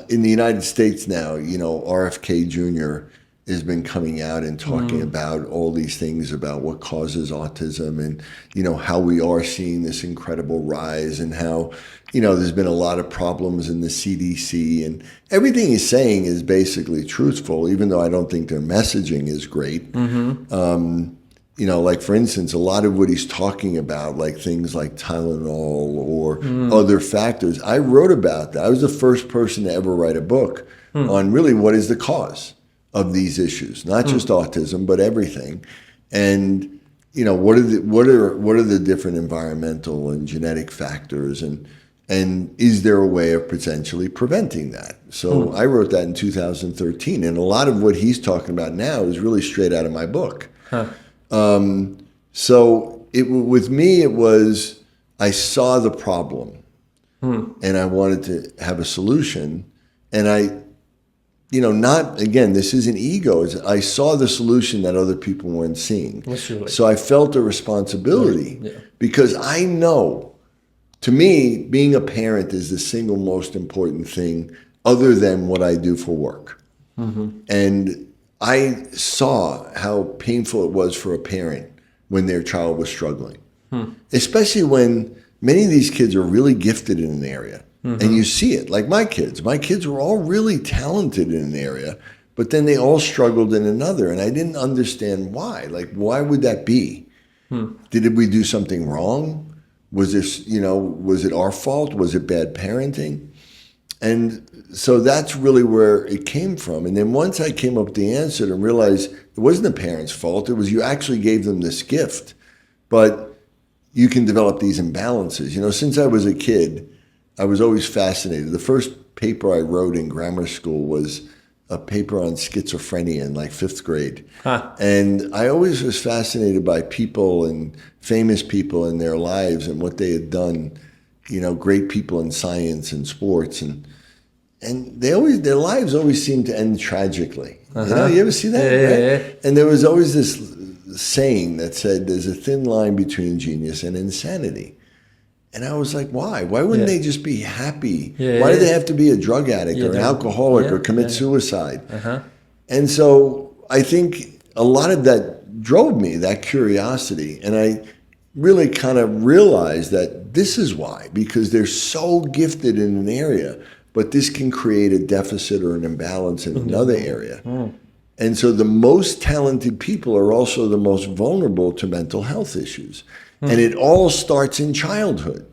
in the United States now, RFK Jr. has been coming out and talking about all these things about what causes autism and, how we are seeing this incredible rise and how, there's been a lot of problems in the CDC, and everything he's saying is basically truthful, even though I don't think their messaging is great. Like for instance, a lot of what he's talking about, like things like Tylenol or other factors, I wrote about that. I was the first person to ever write a book on really what is the cause of these issues, not just autism, but everything. And, what are the different environmental and genetic factors, and is there a way of potentially preventing that? So I wrote that in 2013, and a lot of what he's talking about now is really straight out of my book. So with me, it was, I saw the problem and I wanted to have a solution. And this isn't ego. I saw the solution that other people weren't seeing. So I felt a responsibility because I know, to me, being a parent is the single most important thing other than what I do for work. And I saw how painful it was for a parent when their child was struggling, especially when many of these kids are really gifted in an area. And you see it, like my kids. My kids were all really talented in an area, but then they all struggled in another. And I didn't understand why. Like, why would that be? Did we do something wrong? Was this, was it our fault? Was it bad parenting? And so that's really where it came from. And then once I came up with the answer and realized it wasn't the parents' fault, it was you actually gave them this gift. But you can develop these imbalances. Since I was a kid, I was always fascinated. The first paper I wrote in grammar school was a paper on schizophrenia in like 5th grade. And I always was fascinated by people and famous people in their lives and what they had done, great people in science and sports. And their lives always seemed to end tragically. You ever see that? Right? And there was always this saying that said, there's a thin line between genius and insanity. And I was like, why? Why wouldn't they just be happy? Why do they have to be a drug addict or an alcoholic or commit suicide? And so I think a lot of that drove me, that curiosity. And I really kind of realized that this is why, because they're so gifted in an area, but this can create a deficit or an imbalance in another area. And so the most talented people are also the most vulnerable to mental health issues. And it all starts in childhood.